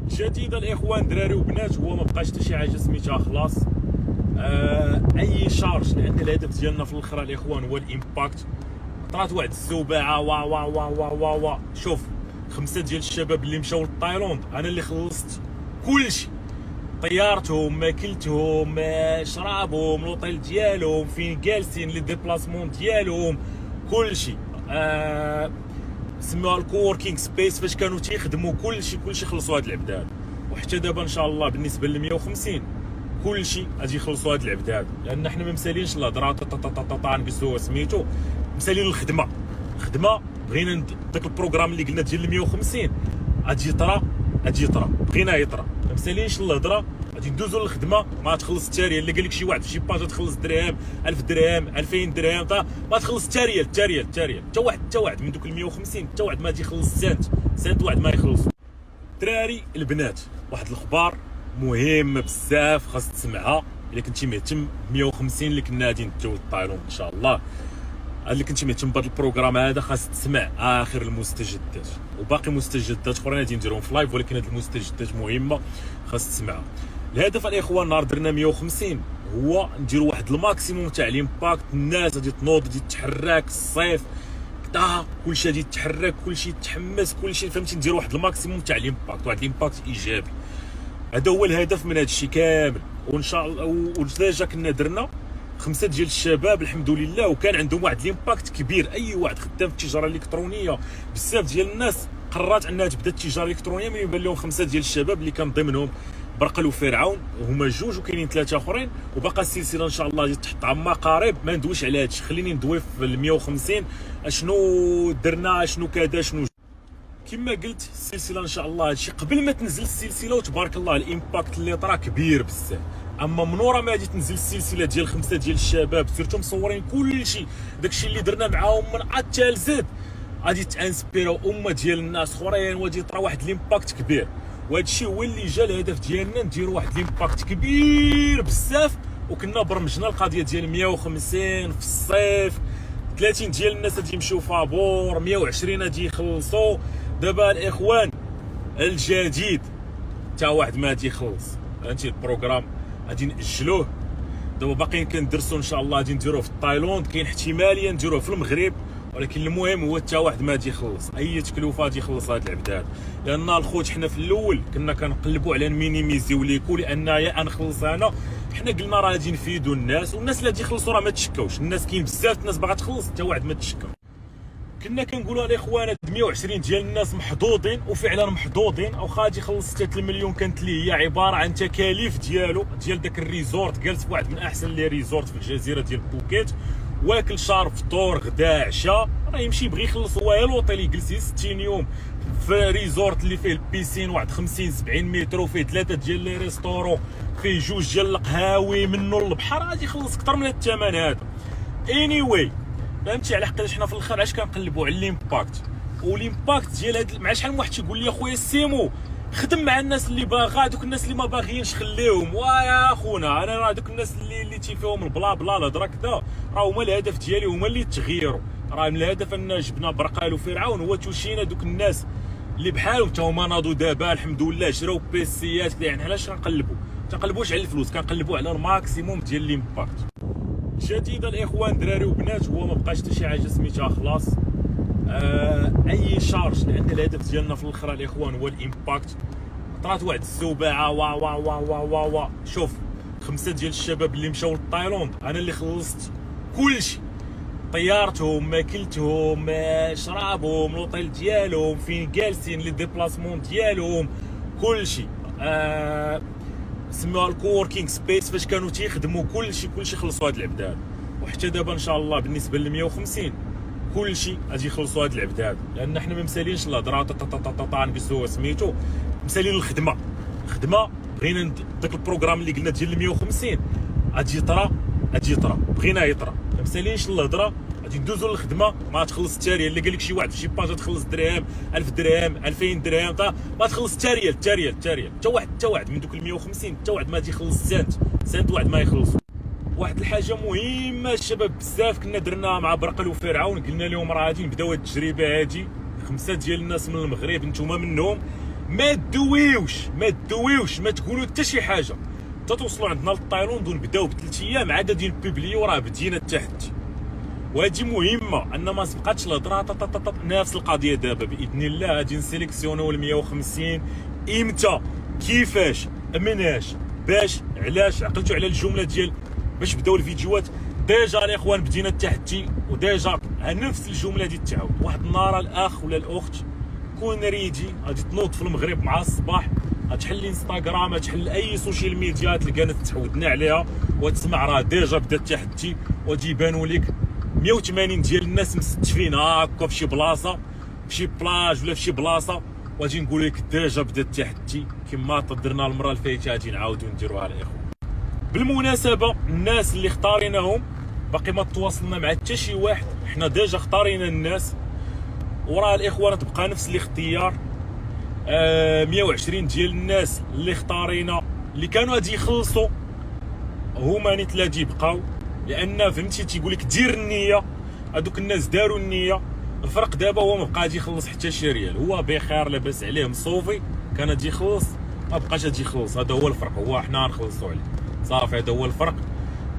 جديدة الاخوان دراري وبنات، هو ما بقاش حتى شي حاجه سميتها خلاص اي شارج، لان الهدف ديالنا في الاخر الاخوان هو الامباكت. طرات واحد الزوبعه وا وا وا وا وا وا شوف 5 ديال الشباب اللي مشاو لتايلاند انا اللي خلصت كلشي، طيارتهم، ماكلتهم، شرابهم، لوطيل ديالهم، فين جالسين، لي ديبلاسمون ديالهم، كلشي. سموها الكووركينغ سبيس فاش كانوا تيخدموا، كلشي خلصوا هاد العباد. وحتى دابا ان شاء الله بالنسبه ل 150 كلشي غادي يخلصوا هاد العباد، لان حنا ما مسالينش الهضره نقصوا سميتو، مسالين الخدمه. بغينا داك البروغرام اللي قلنا ديال 150 غادي يطرا بغينا يطرا، ما مسالينش الهضره، غادي ندوزو للخدمه. ما تخلص حتى ريال، اللي قال لك شي واحد في شي باج تخلص درهم 1000 درهم 2000 درهم ما تخلص حتى ريال حتى واحد من دوك ال 150 حتى واحد ما غادي يخلص سنت واحد ما يخلص. دراري البنات، واحد الخبار مهم بزاف خاص تسمعها الا كنتي مهتم 150 اللي كنا غادي نديو لتايلاند ان شاء الله. اللي كنتي مهتم بهذا البروغرام هذا خاص تسمع اخر المستجدات، وباقي مستجدات اخرين غادي نديرهم في لايف، ولكن هذه المستجدات مهمه خاص تسمعها. الهدف الاخوان نهار درنا 150 هو نديروا واحد الماكسيموم تاع الامباكت. الناس غادي تنوض، غادي تتحرك، الصيف كدا كلشي غادي يتحرك، كلشي يتحمس، كلشي فهمتي، نديروا واحد الماكسيموم تاع الامباكت، واحد الامباكت ايجابي. هذا هو الهدف من هذا الشيء كامل. وان شاء الله وديجا كنا درنا 5 ديال الشباب الحمد لله، وكان عندهم واحد الامباكت كبير. اي واحد خدام في التجاره الالكترونيه، بزاف ديال الناس قررت انها تبدا التجاره الالكترونيه من يبان لهم 5 ديال الشباب اللي كان ضمنهم برقل وفرعون، هما جوج وكاينين 3 اخرين، وباقا السلسله ان شاء الله غادي تحط عما قريب. ما ندويش على هادشي، خليني ندوي في ال 150 اشنو درنا، اشنو كذا، شنو كما قلت. السلسله ان شاء الله هادشي قبل ما تنزل السلسله، وتبارك الله الامباكت اللي طرا كبير بزاف. اما من ورا ما غادي تنزل السلسله ديال 5 ديال الشباب سيرتو مصورين كلشي، داكشي اللي درنا معاهم من ا حتى لزد، غادي تانسبيرو امه ديال الناس اخرين، وغادي يطرا واحد الامباكت كبير. وهذا الشيء هو اللي جا الهدف ديالنا، نديروا واحد الامباكت كبير بزاف. وكنا برمجنا القضيه ديال 150 في الصيف، 30 ديال الناس غادي يمشيو فابور، 120 غادي يخلصوا. دابا الاخوان الجديد تا واحد ما غادي يخلص، فهمتي البروغرام غادي ناجلوه. دابا باقيين كندرسوا ان شاء الله، غادي نديروه في تايلاند، كاين احتماليه نديروه في المغرب، ولكن المهم هو حتى واحد ما غادي يخلص اي تكلفه غادي يخلص هاد العباد. لان الخوت حنا في الاول كنا كنقلبوا على نمينيميزيو ليكو، لان يا نخلص انا، حنا قلنا راه غادي نفيدوا الناس، والناس اللي غادي يخلصوا راه ما تشكاوش. الناس كاين بزاف الناس باغا تخلص، حتى واحد ما تشكا. كنا كنقولوا الاخوان هاد 120 ديال الناس محظوظين، وفعلا محظوظين. واخا غادي يخلص 3 مليون، كانت ليه هي عباره عن تكاليف ديالو ديال داك الريزورت. جالس في واحد من احسن لي ريزورت في الجزيره ديال بوكيت، واكل شارب فطور غدا عشاء، راه يمشي يبغي يخلص. هو الوطيل يجلس 60 يوم في ريزورت اللي فيه البيسين واحد 50 70 متر، وفيه 3 ديال لي ريستورون، فيه 2 ديال القهاوي منه للبحر، غادي يخلص اكثر من الثمن هذا. anyway فهمتي على حقاش حنا في الاخر علاش كنقلبوا على الامباكت. والامباكت ديال هاد مع شحال من واحد تيقول لي اخويا سيمو خدم مع الناس اللي باغا، دوك الناس اللي ما باغيينش خليهم. ويا خونا انا راه دوك الناس اللي تيفيهم البلا بلا الهضره كذا، راه هما الهدف ديالي، هما اللي تغيروا. راه من الهدف ان جبنا برقال وفرعون، هو توشينا دوك الناس اللي بحالهم حتى هما ناضوا دابا الحمد لله، شراو بيسيات كذا. يعني علاش كنقلبوش على الفلوس، كنقلبوا على الماكسيموم ديال الامباكت. جديدة الاخوان دراري وبنات، هو ما بقاش حتى شي حاجه سميتها خلاص اي شارج، لان الهدف ديالنا في الاخر الاخوان هو الامباكت. طرات واحد الزوبعه وا وا وا وا وا وا شوف 5 ديال الشباب اللي مشاو لتايلاند انا اللي خلصت كلشي، طيارتهم، ماكلتهم، شرابهم، لوطيل ديالهم، فين جالسين، لي ديبلاسمون ديالهم، كلشي. سموها الكووركينغ سبيس فاش كانوا تيخدموا، كلشي خلصوا هاد العباد. وحتى دابا ان شاء الله بالنسبه ل 150 كلشي غادي يخلصوا هاد العباد، لان حنا ما مسالينش الهضره نقصوا سميتو، مسالين الخدمه. بغينا داك البروغرام اللي قلنا ديال 150 غادي يطرا بغينا يطرا، ما مسالينش الهضره، غادي ندوزو للخدمه. ما تخلص حتى ريال، اللي قال لك شي واحد في شي باج تخلص درهم 1000 درهم 2000 درهم ما تخلص حتى ريال حتى واحد من دوك ال 150 حتى واحد ما غادي يخلص سنت واحد ما يخلص. واحد الحاجه مهمه الشباب بزاف كنا درناها مع برقل وفرعون، قلنا لهم راه غادي نبداو هاد التجربه هادي. 5 ديال الناس من المغرب نتوما منهم، ما تدويوش ما تقولوا حتى شي حاجه حتى توصلوا عندنا للطايلوند ونبداو ب3 ايام عاد غادي نبوبليو راه بدينا التحدي. وهذه مهمه ان ما تبقاتش الهضره نفس القضيه دابا باذن الله غادي نسيليكسيونيو ال 150 امتى كيفاش مناش باش علاش عقلتوا على الجمله ديال باش بداو الفيديوهات. ديجا الاخوان بدينا التحدي وديجا نفس الجمله دي تعاود. واحد النهار الاخ ولا الاخت كون ريدي غادي تنوض في المغرب مع الصباح غتحل انستغرام غتحل اي سوشيال ميديا تلقانا تعودنا عليها وتسمع راه ديجا بدا التحدي وغادي يبانوا لك 180 ديال الناس مستفين هكا في شي بلاصه في شي بلاج ولا في شي بلاصه وغادي نقول لك ديجا بدا التحدي كما درنا المره اللي فاتت غادي نعاودو نديروها الاخوان. بالمناسبه الناس اللي اختاريناهم باقي ما تواصلنا مع حتى شي واحد، حنا ديجا اختارينا الناس وراه الاخوان تبقى نفس الاختيار. 120 ديال الناس اللي اختارينا اللي كانوا غادي يخلصوا هما نيت لا يبقاو، لان فهمتي تيقول لك دير النيه. هذوك الناس داروا النيه. الفرق دابا هو ما بقى غادي يخلص حتى شي ريال، هو بخير لاباس عليه مصوفي كان غادي يخلص ما بقاش غادي يخلص. هذا هو الفرق، هو حنا نخلصوا عليه صافي. هذا هو الفرق.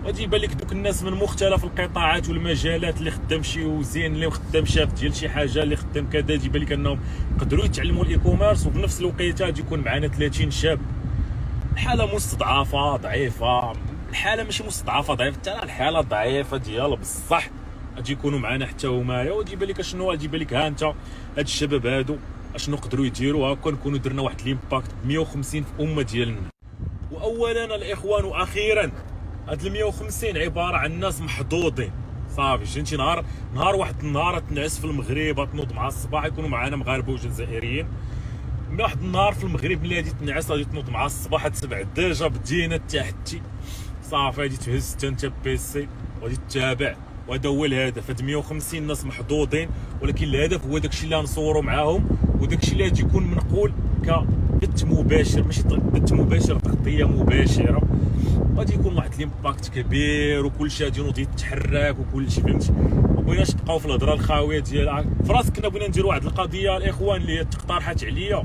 غادي يبان لك دوك الناس من مختلف القطاعات والمجالات اللي خدام شي وزين اللي خدام شاف ديال شي حاجه اللي خدام كذا يبان لك انهم يقدروا يتعلموا الاي كوميرس وفي نفس الوقت غادي يكون معنا 30 شاب. الحاله مستضعفه ضعيفه، الحاله ماشي مستضعفه ضعيفه حتى الحاله ضعيفه ديال بصح غادي يكونوا معنا حتى هما. وغادي يبان لك شنو غادي يبان لك ها انت هاد الشباب هادو اشنو قدروا يديروا هكا نكونوا درنا واحد الامباكت ب 150 في امه ديالنا. واولا الاخوان واخيرا هاد ال 150 عباره عن ناس محظوظين صافي. فهمتي نهار واحد النهار تنعس في المغرب تنوض مع الصباح يكونوا معنا مغاربه وجزائريين. من واحد النهار في المغرب ملي غادي تنعس غادي تنوض مع الصباح تسمع ديجا بدينا التحدي صافي. غادي تهز حتى انت بيسي وغادي تتابع وهذا هو الهدف. هاد 150 ناس محظوظين ولكن الهدف هو داكشي اللي غنصوروا معاهم وداكشي اللي غادي يكون منقول كبث مباشر ماشي بث مباشر تغطيه مباشره. غادي يكون واحد الامباكت كبير وكلشي غادي ينوض يتحرك وكلشي فهمتي. ما بغيناش نبقاو في الهضره الخاويه ديال في راسك. كنا بغينا نديروا واحد القضيه الاخوان اللي تقترحات عليا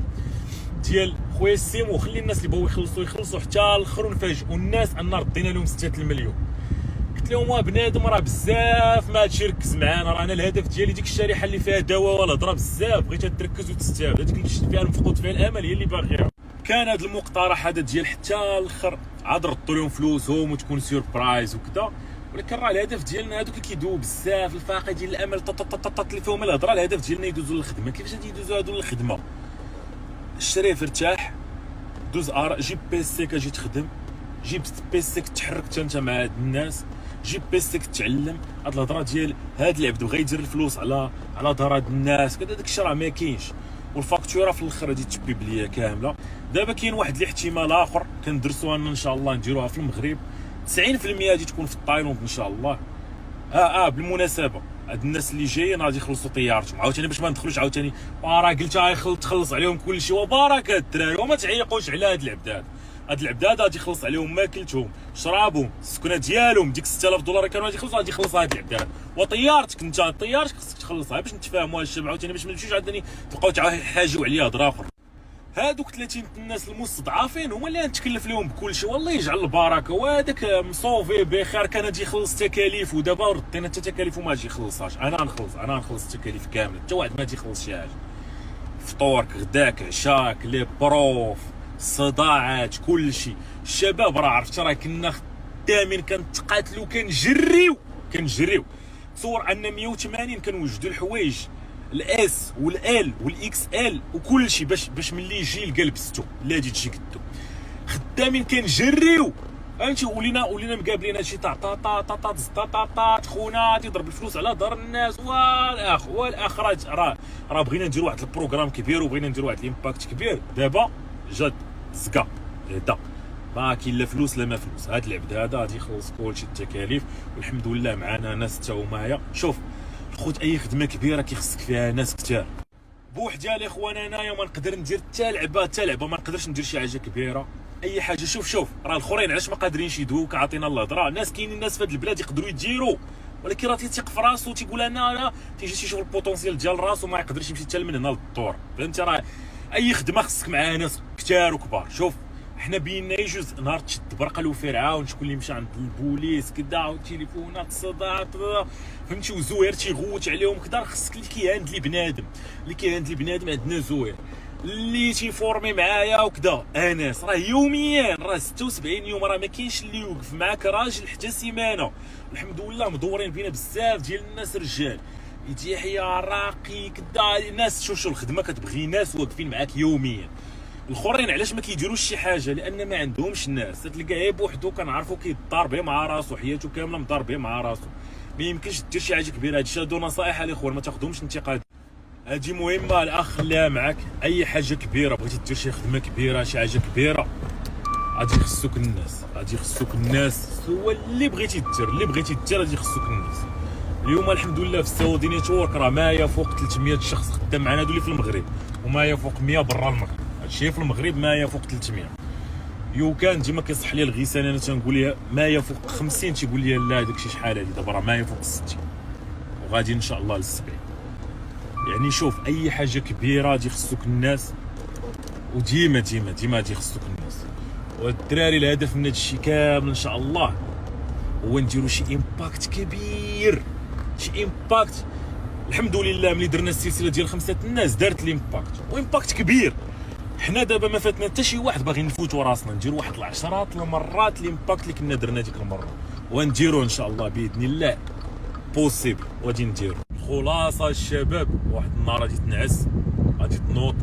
ديال خويا السيمو خلي الناس اللي بغاو يخلصوا حتى الاخر ونفاجئوا الناس ان ردينا لهم 6 المليون. قلت لهم بنادم راه بزاف ما هادشي ركز معانا راه انا الهدف ديالي ديك الشريحه اللي فيها دواء والهضره بزاف بغيتها تركز وتستافد. هذيك اللي فيها المفقود فيها الامل هي اللي باغيها. كان هذا المقترح هذا ديال حتى الاخر عاد ردوا لهم فلوسهم وتكون سيربرايز وكذا. ولكن راه الهدف ديالنا هذوك اللي كيدوزوا بزاف الفاقدين الامل اللي فيهم الهضره. الهدف ديالنا يدوزوا للخدمه. كيفاش غادي يدوزوا هادو للخدمه؟ الشريف ارتاح دوز جيب بيسيك اجي تخدم، جيب بيسيك تحرك حتى انت مع هاد الناس، جيب بيسيك تعلم. هاد الهضره ديال هاد العبد بغا يدير الفلوس على دار هاد الناس كذا داكشي راه ما كاينش. والفاكتوره في الاخر غادي تبيب ليا كامله. دابا كاين واحد الاحتمال اخر كندرسوها ان شاء الله نديروها في المغرب 90% غادي تكون في التايلاند ان شاء الله. بالمناسبه هاد الناس اللي جايين غادي يخلصوا طيارتهم عاوتاني باش ما ندخلوش عاوتاني راه قلتها تخلص عليهم كلشي وبركه الدراري. وما تعيقوش على هاد العبدات. هاد العبدات غادي يخلص عليهم ماكلتهم شرابهم السكنه ديالهم. ديك 6000 دولار كانوا غادي يخلصوا غادي يخلص هاد العبدات. وطيارتك انت طيارتك خصك تخلصها باش نتفاهموا هاد الشباب عاوتاني باش ما نمشيوش عندني تبقاو تحاجوا عليا هضره اخرى. هادوك 30 الناس المستضعفين هما اللي نتكلف لهم بكلشي والله يجعل البركه. وهذاك مصوفي بخير كان غادي يخلص تكاليف ودابا ردينا حتى تكاليف وما غادي يخلصهاش. انا نخلص التكاليف كامله حتى واحد ما غادي يخلص شي حاجه. فطورك غداك عشاك لي بروف الصداعات كلشي. الشباب راه عرفتي راه كنا خدامين كنتقاتلوا كنجريو. تصور ان 180 كنوجدوا الحوايج الاس والال والاكس ال وكلشي باش ملي يجي يلقى لبستو اللي غادي تجي قدو. خدامين كنجريو فهمتي. ولينا مقابلين هادشي طا خونا تيضرب الفلوس على دار الناس. والاخ راه بغينا نديروا واحد البروغرام كبير وبغينا نديروا واحد الامباكت كبير. دابا جد زكا هدا ما كاين لا فلوس لا ما فلوس. هاد العبد هذا غادي يخلص كلشي التكاليف والحمد لله معنا ناس حتى هما. شوف خوت اي خدمه كبيره كيخصك فيها ناس كثار. بوحدي الاخوان انايا ما نقدر ندير حتى لعبه ما نقدرش ندير شي حاجه كبيره اي حاجه. شوف راه الاخرين علاش ما قادرينش يدوك عاطينا الهضره. ناس كاينين الناس في هاد البلاد يقدروا يديروا ولكن راه تيثق في راسو تيقول انا تيجي تيشوف البوتونسيال ديال راسو ما يقدرش يمشي حتى من هنا للدور فهمتي. راه اي خدمه خصك مع ناس كتار وكبار. شوف حنا بينا يجوز نهار تشد برقه الوفرعه شكون اللي مشى عند البوليس كدا والتليفونات صداعات فهمتي وزوير تيغوت عليهم كدا. خصك اللي كيهاند لي بنادم عندنا زوير اللي تيفورمي معايا وكذا. انس راه يوميا راه 76 يوم راه ما كاينش اللي يوقف معاك راجل حتى سيمانه. الحمد لله مدورين فينا بزاف ديال الناس رجال يحيى راقي كذا الناس. شوف الخدمه كتبغي ناس واقفين معاك يوميا. الاخرين علاش ما كيديروش شي حاجه؟ لان ما عندهمش الناس. تلقاه بوحدو كنعرفو كيضارب مع راسو حياته كامله مضارب مع راسو. ما يمكنش دير شي حاجه كبيره. هادشي هادو نصائح الاخوان ما تاخذهمش انتقاد. هادي مهمه الاخ خليها معاك. اي حاجه كبيره بغيتي دير شي خدمه كبيره شي حاجه كبيره غادي يخصوك الناس هو اللي بغيتي دير غادي يخصوك الناس. اليوم الحمد لله في السعوديه نيتورك راه ما يفوق 300 شخص خدام معنا. هادو اللي في المغرب وما يفوق 100 برا المغرب. هادشي في المغرب ما يفوق 300. كان ديما كيصح لي الغيسان انا تنقول لها ما يفوق 50 تيقول لي لا داكشي شحال هادي دابا راه ما يفوق 60 وغادي ان شاء الله لل70. يعني شوف اي حاجه كبيره غادي يخصوك الناس وديما غادي يخصوك الناس. والدراري الهدف من هادشي كامل ان شاء الله هو نديرو شي امباكت كبير. الحمد لله ملي درنا السلسله ديال 5 الناس دارت الامباكت وامباكت كبير. حنا دابا ما فاتنا حتى شي واحد باغي نفوتوا راسنا نديروا واحد العشرات المرات الامباكت اللي كنا درنا ديك المره ونديرو ان شاء الله باذن الله بوسيبل وغادي نديرو. خلاصه الشباب واحد النهار غادي تنعس غادي تنوض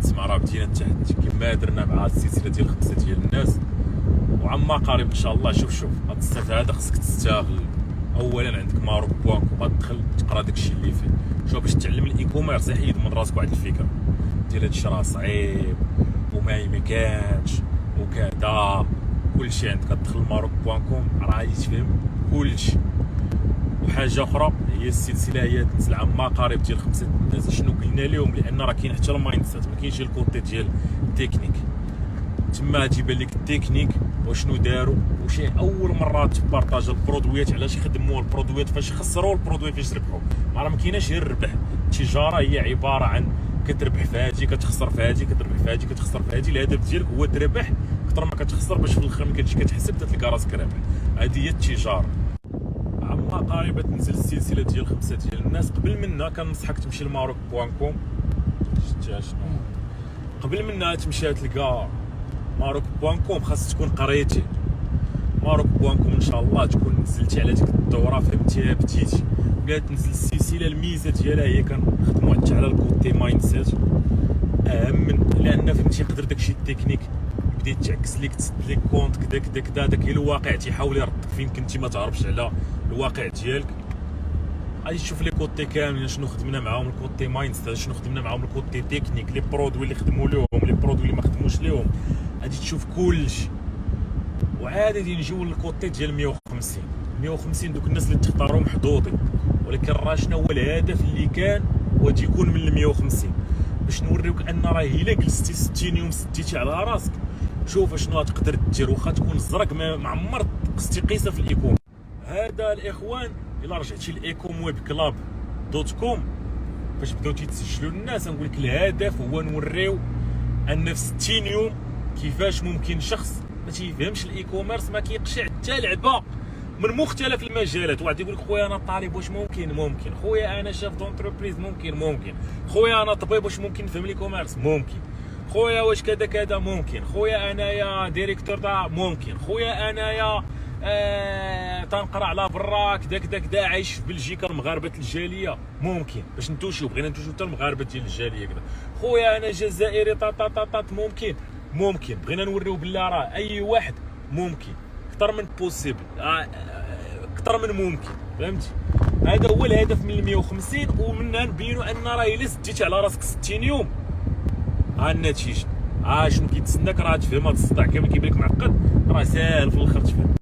تسمع راه بدينا تحت كما درنا مع السلسله ديال 5 ديال الناس وعما قريب ان شاء الله. شوف هاد الصيف هذا خصك تستغل. اولا عندك ماروك بوانكو غتدخل تقرا داكشي اللي فيه. شوف باش تعلم الاي كوميرس يحيد من راسك واحد الفكره ديال هادشي راه صعيب وما كانش وكذا. كلشي عندك تدخل ماروك بوانكوم راه غادي تفهم كلشي. وحاجه اخرى هي السلسله هي تنزل عما قريب ديال 5 الناس. شنو قلنا لهم؟ لان راه كاين حتى المايند سيت ما كاينش الكوتي ديال التكنيك. تما غادي يبان لك التكنيك وشنو داروا وشي اول مره تبارطاج البرودويات علاش يخدموا البرودويات فاش خسروا البرودوي فاش ربحوا. راه ما كايناش غير الربح. التجاره هي عباره عن كتربح في هادي كتخسر في هادي كتربح في هادي كتخسر في هادي. الهدف ديالك هو تربح اكثر ما كتخسر باش في الاخر ملي كتجي كتحسب تلقى راسك رابح. هذه هي التجاره. عما قريبه تنزل السلسله ديال 5 ديال الناس. قبل منها كنصحك تمشي لماروك بوانكوم. شتي شنو قبل منها تمشي تلقى ماروك بوانكوم خاص تكون قريتي ماروك بوانكوم ان شاء الله تكون نزلتي على ديك الدوره فهمتيها بديتي ولا تنزل السلسله. الميزه ديالها هي كنخدموا حتى على الكوتي مايند سيت اهم لان فهمتي يقدر داكشي التكنيك بديت تعكس ليك تسد ليك كونت كدا داك الواقع تيحاول يردك فين كنتي ما تعرفش على الواقع ديالك. غادي تشوف لي كوتي كاملين شنو خدمنا معاهم الكوتي مايند سيت شنو خدمنا معاهم الكوتي تكنيك لي برودوي اللي خدموا لهم لي برودوي اللي ما خدموش لهم. غادي تشوف كلشي وعادي نجيو للكوتي ديال 150 دوك الناس اللي تختاروا محظوظين. ولكن راه شنو هو الهدف اللي كان غادي يكون من 150 باش نوريوك ان راه الا جلستي 60 يوم سديتي على راسك شوف شنو تقدر دير. واخا تكون الزرق ما عمر قستي قيسه في الايكوم. هذا الاخوان الا رجعتي لايكوم ويب كلاب دوت كوم باش بداو تيتسجلوا الناس نقول لك الهدف هو نوريو ان في 60 يوم كيفاش ممكن شخص ما تيفهمش الاي كوميرس ما كيقشع حتى لعبه من مختلف المجالات. واحد يقول لك خويا انا طالب واش ممكن خويا انا شاف دونتربريز ممكن خويا انا طبيب واش ممكن نفهم لي كوميرس ممكن خويا واش كذا ممكن خويا انايا ديريكتور ممكن خويا انايا تنقرا على برا كذا عايش في بلجيكا المغاربه الجاليه ممكن باش بغينا نتوشيو حتى المغاربه ديال الجاليه كذا. خويا انا جزائري ممكن بغينا نوريو بالله راه اي واحد ممكن اكثر من بوسيبل اكثر من ممكن فهمتي. هذا هو الهدف من 150 ومنها نبينوا ان راه الا سديتي على راسك 60 يوم النتيجه شنو كيتسناك راه تفهم. هذا الصداع كامل كيبان لك معقد راه ساهل في الاخر تفهم.